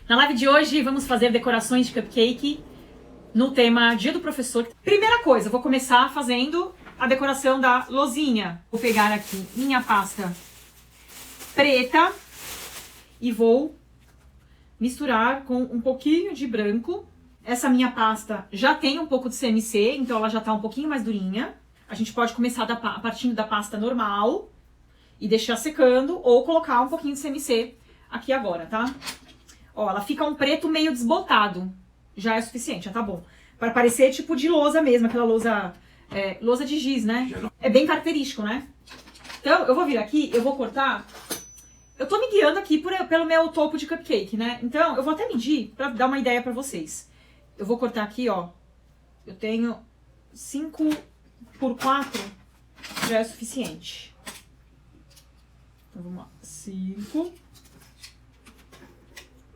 Na live de hoje vamos fazer decorações de cupcake no tema Dia do Professor. Primeira coisa, vou começar fazendo a decoração da lousinha. Vou pegar aqui minha pasta preta e vou misturar com um pouquinho de branco. Essa minha pasta já tem um pouco de CMC, então ela já tá um pouquinho mais durinha. A gente pode começar partindo da pasta normal e deixar secando, ou colocar um pouquinho de CMC aqui agora, tá? Ó, ela fica um preto meio desbotado. Já é suficiente, já tá bom. Para parecer tipo de lousa mesmo, aquela lousa, lousa de giz, né? É bem característico, né? Então, eu vou vir aqui, eu vou cortar. Eu tô me guiando aqui pelo meu topo de cupcake, né? Então, eu vou até medir pra dar uma ideia pra vocês. Eu vou cortar aqui, ó. Eu tenho 5 por 4, já é suficiente. Então, vamos lá. 5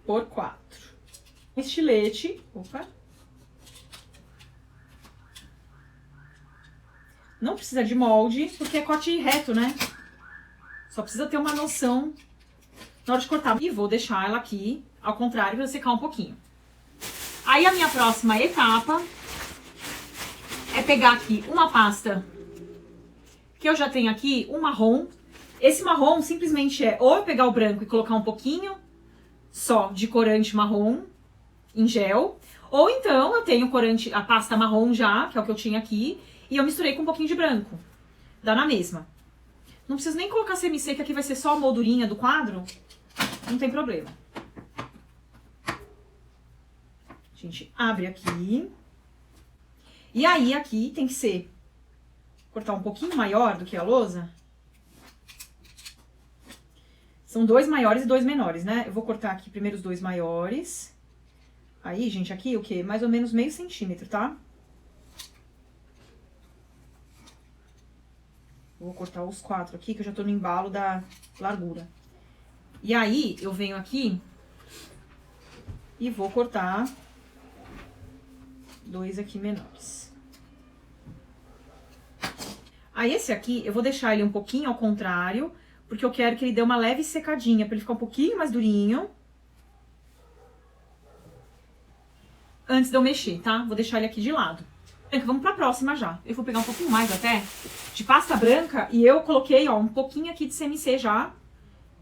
por 4. Estilete. Opa. Não precisa de molde, porque é corte reto, né? Só precisa ter uma noção na hora de cortar. E vou deixar ela aqui, ao contrário, para secar um pouquinho. Aí a minha próxima etapa é pegar aqui uma pasta que eu já tenho aqui, um marrom. Esse marrom simplesmente é ou eu pegar o branco e colocar um pouquinho só de corante marrom em gel, ou então eu tenho corante, a pasta marrom já, que é o que eu tinha aqui, e eu misturei com um pouquinho de branco. Dá na mesma. Não preciso nem colocar CMC, que aqui vai ser só a moldurinha do quadro. Não tem problema. A gente abre aqui. E aí aqui tem que ser, cortar um pouquinho maior do que a lousa. São 2 maiores e 2 menores, né? Eu vou cortar aqui primeiro os 2 maiores. Aí, gente, aqui o quê? Mais ou menos meio centímetro, tá? Vou cortar os 4 aqui, que eu já tô no embalo da largura. E aí, eu venho aqui e vou cortar 2 aqui menores. Aí, esse aqui, eu vou deixar ele um pouquinho ao contrário, porque eu quero que ele dê uma leve secadinha, pra ele ficar um pouquinho mais durinho. Antes de eu mexer, tá? Vou deixar ele aqui de lado. Vamos pra próxima já. Eu vou pegar um pouquinho mais até de pasta branca e eu coloquei, ó, um pouquinho aqui de CMC já.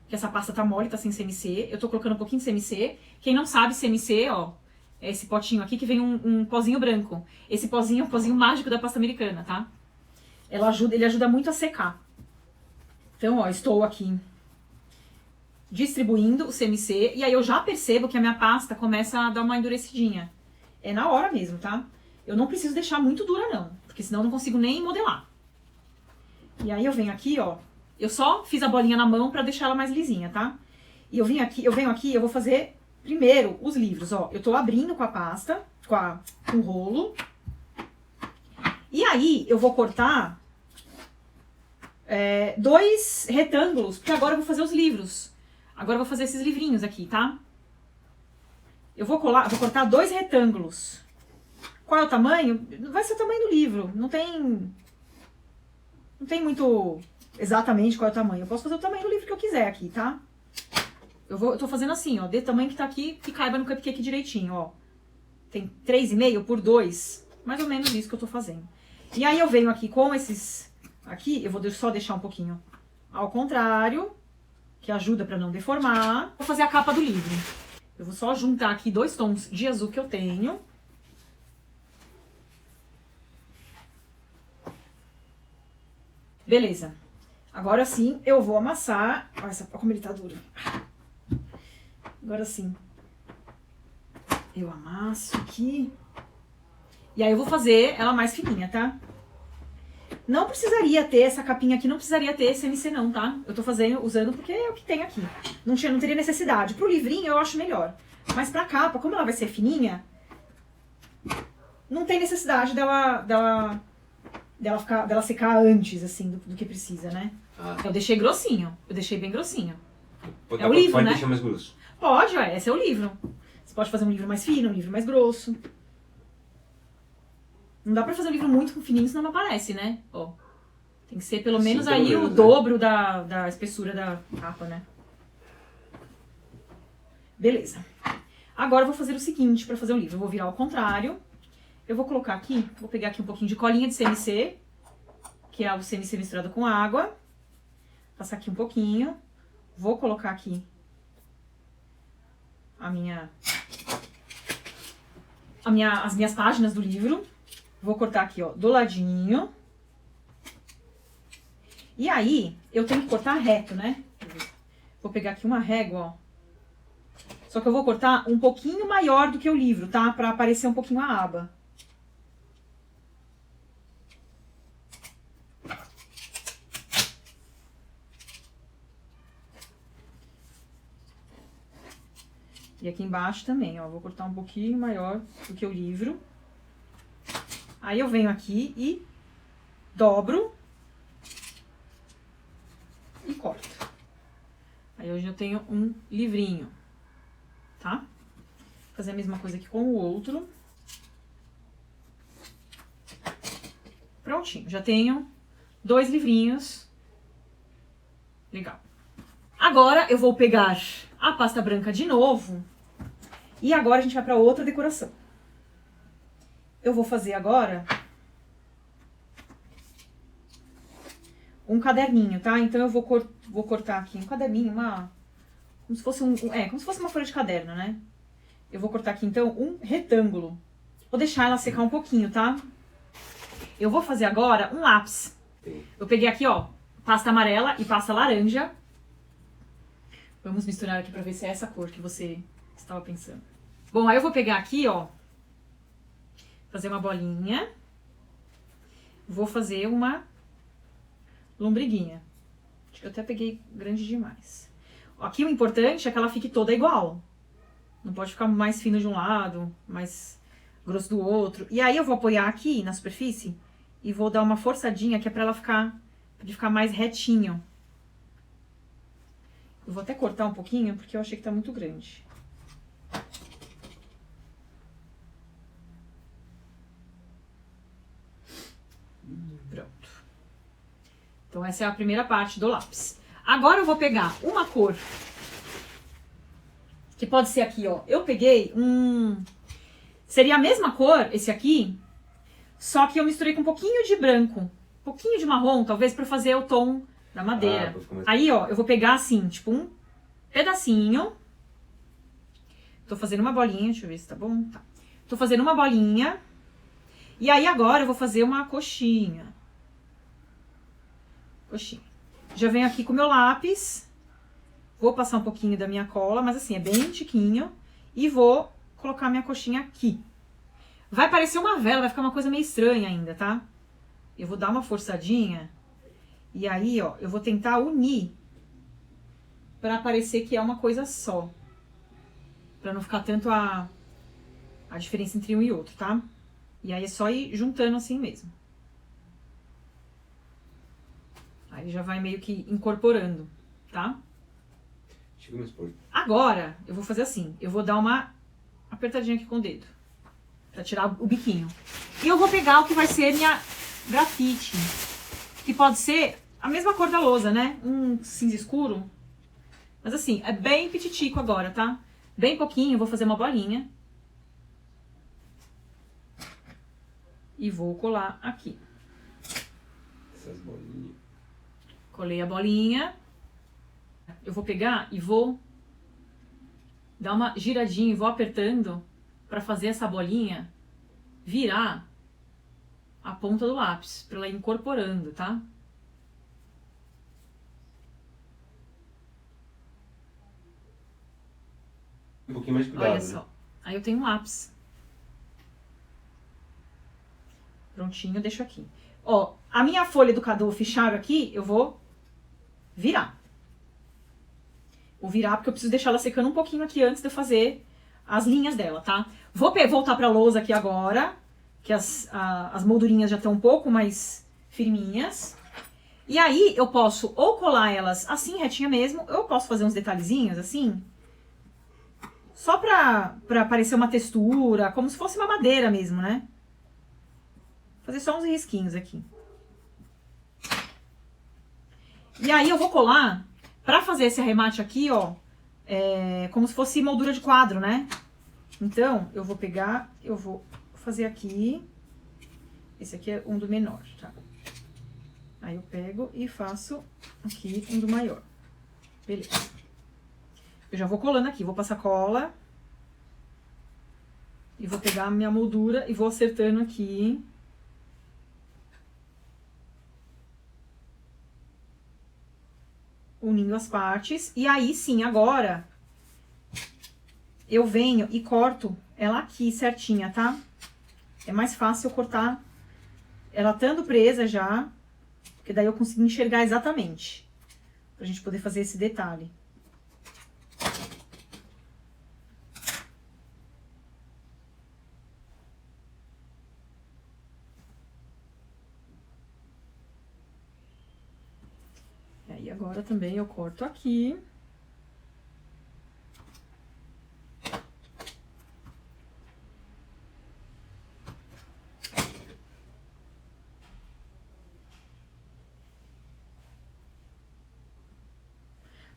Que essa pasta tá mole, tá sem CMC. Eu tô colocando um pouquinho de CMC. Quem não sabe, CMC, ó, é esse potinho aqui que vem um pozinho branco. Esse pozinho é um pozinho mágico da pasta americana, tá? Ele ajuda muito a secar. Então, ó, estou aqui distribuindo o CMC e aí eu já percebo que a minha pasta começa a dar uma endurecidinha. É na hora mesmo, tá? Eu não preciso deixar muito dura, não, porque senão eu não consigo nem modelar. E aí eu venho aqui, ó, eu só fiz a bolinha na mão pra deixar ela mais lisinha, tá? E eu venho aqui, eu vou fazer primeiro os livros, ó. Eu tô abrindo com a pasta, com o rolo. E aí eu vou cortar 2 retângulos, porque agora eu vou fazer os livros. Agora eu vou fazer esses livrinhos aqui, tá? Eu vou cortar 2 retângulos. Qual é o tamanho? Vai ser o tamanho do livro. Não tem muito exatamente qual é o tamanho. Eu posso fazer o tamanho do livro que eu quiser aqui, tá? Eu tô fazendo assim, ó. Do tamanho que tá aqui, que caiba no cupcake direitinho, ó. Tem 3,5 por 2. Mais ou menos isso que eu tô fazendo. E aí eu venho aqui com esses... Aqui, eu vou só deixar um pouquinho ao contrário, que ajuda pra não deformar. Vou fazer a capa do livro. Eu vou só juntar aqui 2 tons de azul que eu tenho. Beleza. Agora sim, eu vou amassar. Olha como ele tá duro. Agora sim. Eu amasso aqui. E aí eu vou fazer ela mais fininha, tá? Não precisaria ter essa capinha aqui, não precisaria ter CMC não, tá? Eu tô usando porque é o que tem aqui. Não teria necessidade. Pro livrinho eu acho melhor. Mas pra capa, como ela vai ser fininha, não tem necessidade dela secar antes, assim, do que precisa, né? Ah. Eu deixei grossinho. Eu deixei bem grossinho. É o livro, né? Pode deixar mais grosso. Pode, esse é o livro. Você pode fazer um livro mais fino, um livro mais grosso. Não dá pra fazer um livro muito fininho, senão não aparece, né? Ó. Tem que ser pelo menos aí o dobro da espessura da capa, né? Beleza. Agora eu vou fazer o seguinte para fazer o livro. Eu vou virar ao contrário. Eu vou colocar aqui, vou pegar aqui um pouquinho de colinha de CNC, que é o CNC misturado com água. Passar aqui um pouquinho. Vou colocar aqui as minhas páginas do livro. Vou cortar aqui, ó, do ladinho. E aí, eu tenho que cortar reto, né? Vou pegar aqui uma régua, ó. Só que eu vou cortar um pouquinho maior do que o livro, tá? Pra aparecer um pouquinho a aba. E aqui embaixo também, ó. Vou cortar um pouquinho maior do que o livro. Aí eu venho aqui e dobro. E corto. Aí hoje eu tenho um livrinho, tá? Vou fazer a mesma coisa aqui com o outro. Prontinho, já tenho 2 livrinhos. Legal. Agora eu vou pegar a pasta branca de novo. E agora a gente vai para outra decoração. Eu vou fazer agora um caderninho, tá? Então eu vou cortar aqui um caderninho, como se fosse como se fosse uma folha de caderno, né? Eu vou cortar aqui então um retângulo. Vou deixar ela secar um pouquinho, tá? Eu vou fazer agora um lápis. Eu peguei aqui, ó, pasta amarela e pasta laranja. Vamos misturar aqui pra ver se é essa cor que você estava pensando. Bom, aí eu vou pegar aqui, ó, fazer uma bolinha. Vou fazer uma lombriguinha. Acho que eu até peguei grande demais. Aqui o importante é que ela fique toda igual. Não pode ficar mais fino de um lado, mais grosso do outro. E aí eu vou apoiar aqui na superfície e vou dar uma forçadinha que é pra ela ficar mais retinho. Eu vou até cortar um pouquinho porque eu achei que tá muito grande. Pronto. Então essa é a primeira parte do lápis. Agora eu vou pegar uma cor, que pode ser aqui, ó. Eu peguei seria a mesma cor, esse aqui, só que eu misturei com um pouquinho de branco, um pouquinho de marrom, talvez, pra fazer o tom da madeira. Aí, ó, eu vou pegar assim, tipo um pedacinho. Tô fazendo uma bolinha, deixa eu ver se tá bom. Tá. Tô fazendo uma bolinha. E aí agora eu vou fazer uma coxinha. Coxinha. Já venho aqui com o meu lápis. Vou passar um pouquinho da minha cola, mas assim, é bem tiquinho. E vou colocar minha coxinha aqui. Vai parecer uma vela, vai ficar uma coisa meio estranha ainda, tá? Eu vou dar uma forçadinha. E aí, ó, eu vou tentar unir pra parecer que é uma coisa só. Pra não ficar tanto a diferença entre um e outro, tá? E aí é só ir juntando assim mesmo. Aí já vai meio que incorporando, tá? Agora, eu vou fazer assim. Eu vou dar uma apertadinha aqui com o dedo. Pra tirar o biquinho. E eu vou pegar o que vai ser minha grafite. Que pode ser a mesma cor da lousa, né? Um cinza escuro. Mas assim, é bem pititico agora, tá? Bem pouquinho, eu vou fazer uma bolinha. E vou colar aqui. Essas bolinhas. Colei a bolinha. Eu vou pegar e vou dar uma giradinha e vou apertando pra fazer essa bolinha virar a ponta do lápis, pra ela ir incorporando, tá? Um pouquinho mais de cuidado. Olha só. Aí eu tenho um lápis. Prontinho, eu deixo aqui. Ó, a minha folha do fichário aqui, eu vou virar. Vou virar porque eu preciso deixar ela secando um pouquinho aqui antes de eu fazer as linhas dela, tá? Vou voltar pra lousa aqui agora, que as moldurinhas já estão um pouco mais firminhas. E aí eu posso ou colar elas assim, retinha mesmo, ou eu posso fazer uns detalhezinhos assim, só pra parecer uma textura, como se fosse uma madeira mesmo, né? Fazer só uns risquinhos aqui. E aí eu vou colar, pra fazer esse arremate aqui, ó, como se fosse moldura de quadro, né? Então, eu vou pegar, eu vou fazer aqui. Esse aqui é um do menor, tá? Aí eu pego e faço aqui um do maior. Beleza. Eu já vou colando aqui, vou passar cola. E vou pegar a minha moldura e vou acertando aqui. Unindo as partes. E aí sim, agora eu venho e corto ela aqui certinha, tá? É mais fácil eu cortar ela estando presa já, porque daí eu consigo enxergar exatamente. Pra gente poder fazer esse detalhe. E aí agora também eu corto aqui.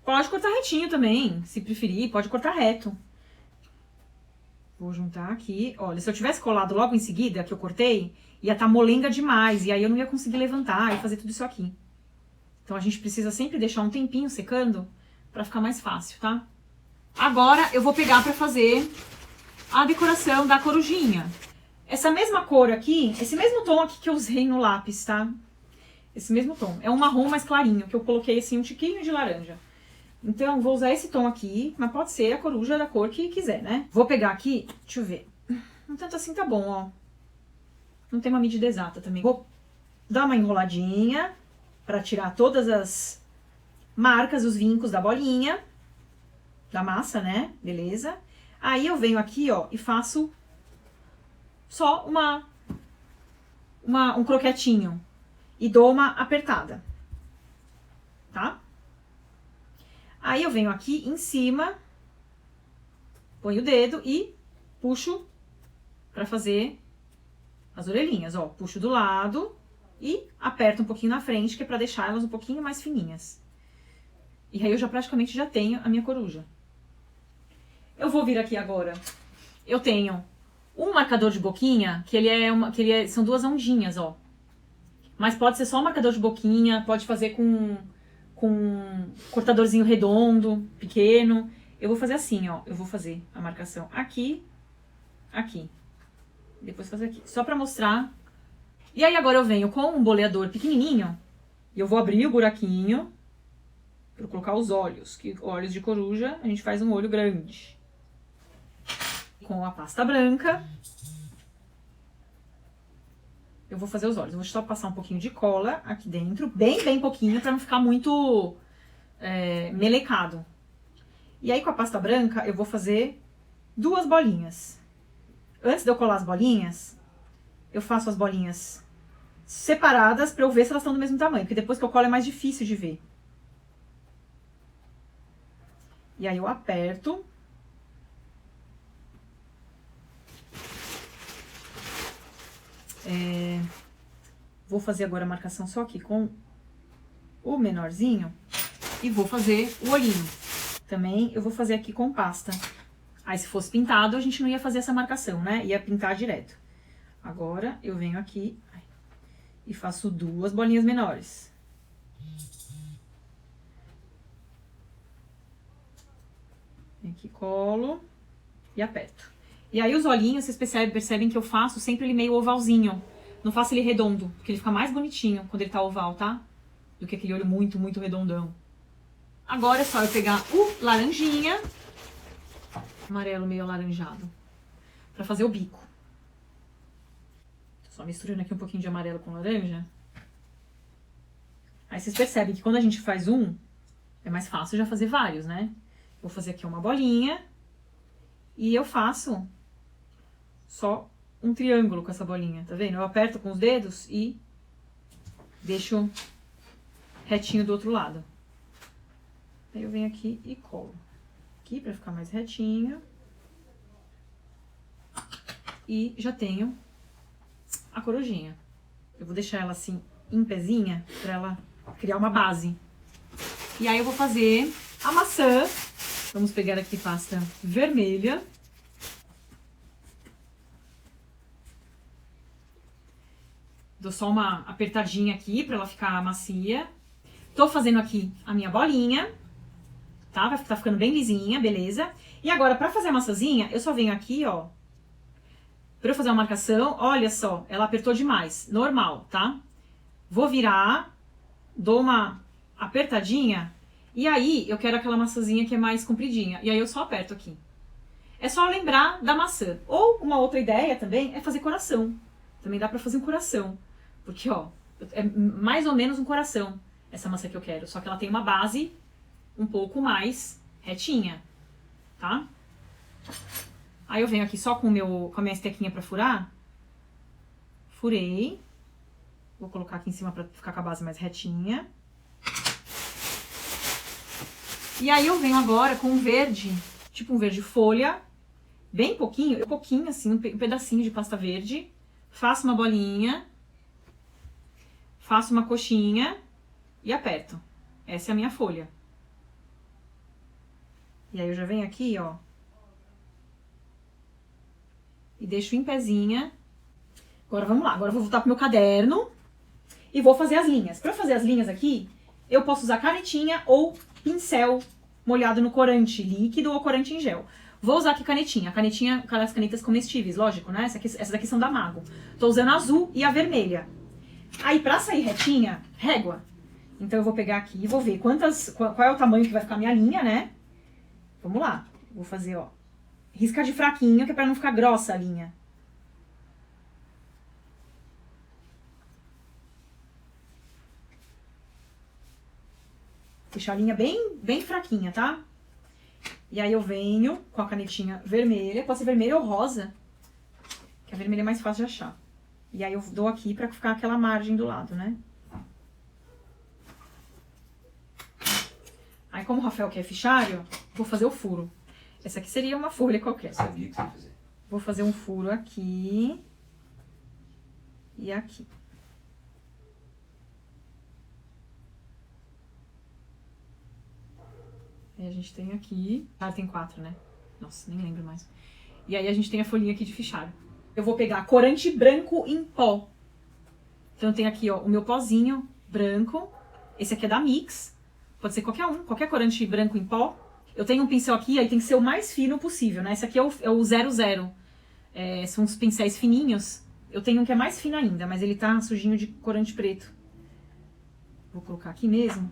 Pode cortar retinho também, se preferir, pode cortar reto. Vou juntar aqui. Olha, se eu tivesse colado logo em seguida, que eu cortei, ia estar molenga demais, e aí eu não ia conseguir levantar e fazer tudo isso aqui. Então, a gente precisa sempre deixar um tempinho secando pra ficar mais fácil, tá? Agora, eu vou pegar pra fazer a decoração da corujinha. Essa mesma cor aqui, esse mesmo tom aqui que eu usei no lápis, tá? Esse mesmo tom. É um marrom mais clarinho, que eu coloquei assim um tiquinho de laranja. Então, vou usar esse tom aqui, mas pode ser a coruja da cor que quiser, né? Vou pegar aqui, deixa eu ver. Um tanto assim tá bom, ó. Não tem uma medida exata também. Vou dar uma enroladinha pra tirar todas as marcas, os vincos da bolinha, da massa, né? Beleza? Aí eu venho aqui, ó, e faço só um croquetinho. E dou uma apertada. Tá? Aí eu venho aqui em cima, ponho o dedo e puxo pra fazer as orelhinhas, ó. Puxo do lado e aperto um pouquinho na frente, que é pra deixar elas um pouquinho mais fininhas. E aí eu já praticamente já tenho a minha coruja. Eu vou vir aqui agora. Eu tenho um marcador de boquinha, são duas ondinhas, ó. Mas pode ser só um marcador de boquinha, pode fazer com um cortadorzinho redondo, pequeno. Eu vou fazer assim, ó. Eu vou fazer a marcação aqui, aqui. Depois fazer aqui. Só pra mostrar. E aí agora eu venho com um boleador pequenininho. E eu vou abrir o buraquinho pra colocar os olhos. Que olhos de coruja, a gente faz um olho grande. Com a pasta branca. Eu vou fazer os olhos. Eu vou só passar um pouquinho de cola aqui dentro. Bem pouquinho, pra não ficar muito melecado. E aí, com a pasta branca, eu vou fazer duas bolinhas. Antes de eu colar as bolinhas, eu faço as bolinhas separadas pra eu ver se elas estão do mesmo tamanho. Porque depois que eu colo é mais difícil de ver. E aí eu aperto. Vou fazer agora a marcação só aqui com o menorzinho. E vou fazer o olhinho. Também eu vou fazer aqui com pasta. Aí se fosse pintado, a gente não ia fazer essa marcação, né? Ia pintar direto. Agora eu venho aqui e faço duas bolinhas menores. Vem aqui, colo e aperto. E aí os olhinhos, vocês percebem que eu faço sempre ele meio ovalzinho. Não faço ele redondo, porque ele fica mais bonitinho quando ele tá oval, tá? Do que aquele olho muito redondão. Agora é só eu pegar o laranjinha, amarelo meio alaranjado, pra fazer o bico. Tô só misturando aqui um pouquinho de amarelo com laranja. Aí vocês percebem que quando a gente faz um, é mais fácil já fazer vários, né? Vou fazer aqui uma bolinha e eu faço só um triângulo com essa bolinha, tá vendo? Eu aperto com os dedos e deixo retinho do outro lado. Aí eu venho aqui e colo. Aqui pra ficar mais retinho. E já tenho a corujinha. Eu vou deixar ela assim em pezinha pra ela criar uma base. E aí eu vou fazer a maçã. Vamos pegar aqui pasta vermelha. Dou só uma apertadinha aqui pra ela ficar macia. Tô fazendo aqui a minha bolinha, tá? Tá ficando bem lisinha, beleza? E agora, pra fazer a maçãzinha, eu só venho aqui, ó. Pra eu fazer uma marcação, olha só, ela apertou demais. Normal, tá? Vou virar, dou uma apertadinha, e aí eu quero aquela maçãzinha que é mais compridinha. E aí eu só aperto aqui. É só lembrar da maçã. Ou uma outra ideia também é fazer coração. Também dá pra fazer um coração. Porque, ó, é mais ou menos um coração essa maçã que eu quero. Só que ela tem uma base um pouco mais retinha, tá? Aí eu venho aqui só com a minha estequinha pra furar. Furei. Vou colocar aqui em cima pra ficar com a base mais retinha. E aí eu venho agora com um verde, tipo um verde folha, bem pouquinho assim, um pedacinho de pasta verde. Faço uma bolinha, faço uma coxinha e aperto. Essa é a minha folha. E aí eu já venho aqui, ó, e deixo em pezinha. Agora vamos lá, agora eu vou voltar pro meu caderno e vou fazer as linhas. Pra fazer as linhas aqui, eu posso usar canetinha ou pincel molhado no corante líquido ou corante em gel. Vou usar aqui canetinha. Aquelas canetas comestíveis, lógico, né? Essas daqui são da Mago. Tô usando a azul e a vermelha. Aí, pra sair retinha, régua. Então eu vou pegar aqui e vou ver qual é o tamanho que vai ficar a minha linha, né? Vamos lá. Vou fazer, ó, riscar de fraquinho, que é pra não ficar grossa a linha. Deixar a linha bem fraquinha, tá? E aí eu venho com a canetinha vermelha, pode ser vermelha ou rosa, que a vermelha é mais fácil de achar. E aí eu dou aqui pra ficar aquela margem do lado, né? Aí como o Rafael quer fichário, vou fazer o furo. Essa aqui seria uma folha qualquer. Eu sabia que você ia fazer. Vou fazer um furo aqui e aqui. E a gente tem aqui... Ah, tem 4, né? Nossa, nem lembro mais. E aí a gente tem a folhinha aqui de fichário. Eu vou pegar corante branco em pó. Então eu tenho aqui, ó, o meu pozinho branco. Esse aqui é da Mix. Pode ser qualquer um, qualquer corante branco em pó. Eu tenho um pincel aqui, aí tem que ser o mais fino possível, né? Esse aqui é o 00. São uns pincéis fininhos. Eu tenho um que é mais fino ainda, mas ele tá sujinho de corante preto. Vou colocar aqui mesmo,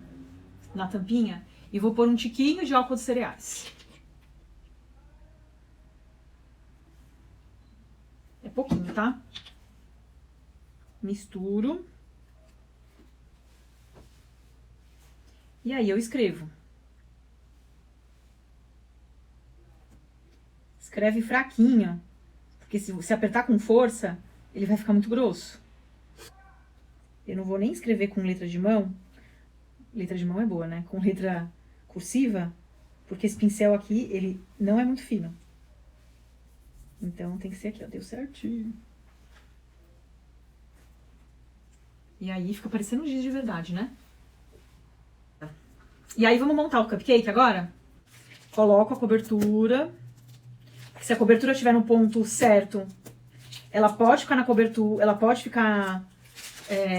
na tampinha. E vou pôr um tiquinho de álcool de cereais. É pouquinho, tá? Misturo. E aí eu escrevo. Escreve fraquinho. Porque se você apertar com força, ele vai ficar muito grosso. Eu não vou nem escrever com letra de mão. Letra de mão é boa, né? Com letra cursiva, porque esse pincel aqui, ele não é muito fino. Então tem que ser aqui, ó, deu certinho. E aí fica parecendo um giz de verdade, né? E aí vamos montar o cupcake agora? Coloco a cobertura. Se a cobertura estiver no ponto certo, ela pode ficar na cobertura, ela pode ficar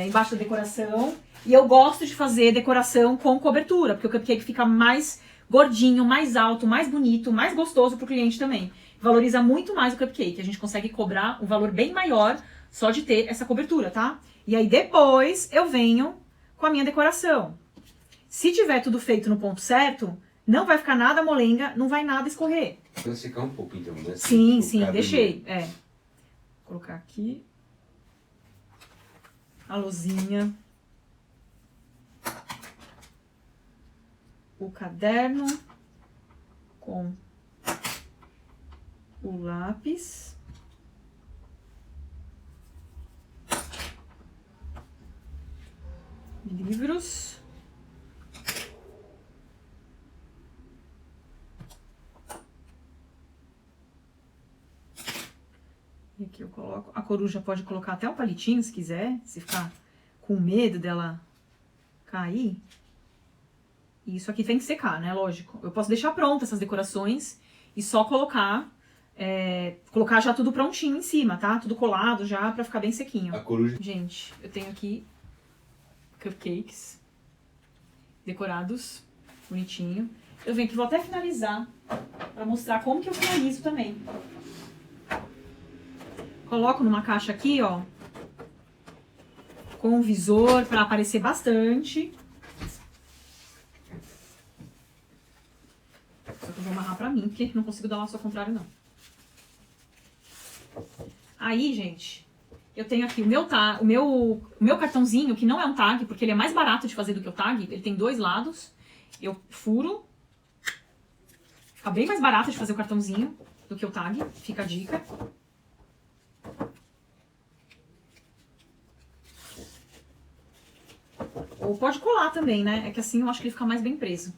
embaixo da decoração. E eu gosto de fazer decoração com cobertura, porque o cupcake fica mais gordinho, mais alto, mais bonito, mais gostoso pro cliente também. Valoriza muito mais o cupcake. A gente consegue cobrar um valor bem maior só de ter essa cobertura, tá? E aí depois eu venho com a minha decoração. Se tiver tudo feito no ponto certo, não vai ficar nada molenga, não vai nada escorrer. Vai secar um pouco então, né? Sim, deixei. Vou colocar aqui a luzinha. O caderno com o lápis. Livros. E aqui eu coloco, a coruja pode colocar até um palitinho se quiser, se ficar com medo dela cair. E isso aqui tem que secar, né? Lógico. Eu posso deixar pronta essas decorações e só colocar colocar já tudo prontinho em cima, tá? Tudo colado já pra ficar bem sequinho. A coruja. Gente, eu tenho aqui cupcakes decorados, bonitinho. Eu venho aqui, vou até finalizar pra mostrar como que eu finalizo também. Coloco numa caixa aqui, ó, com o visor pra aparecer bastante. Só que eu vou amarrar pra mim, porque não consigo dar laço ao contrário, não. Aí, gente, eu tenho aqui o meu cartãozinho, que não é um tag, porque ele é mais barato de fazer do que o tag. Ele tem 2 lados. Eu furo. Fica bem mais barato de fazer o cartãozinho do que o tag. Fica a dica. Ou pode colar também, né? É que assim eu acho que ele fica mais bem preso.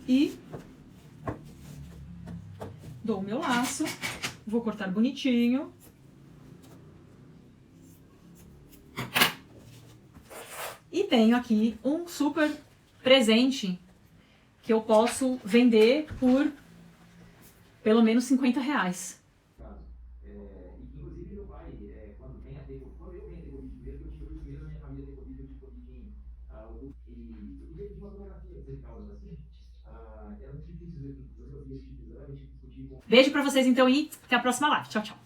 E dou o meu laço, vou cortar bonitinho. E tenho aqui um super presente que eu posso vender por pelo menos R$50. Inclusive, meu pai, quando eu venho a ter Covid primeiro, que eu fui o primeiro na minha família a ter Covid, eu tive Covid e eu fiz uma tomografia cervical da vacina. Era muito difícil, eu fazia esse tipo de exame, tive que discutir com... Beijo pra vocês então e até a próxima live. Tchau, tchau.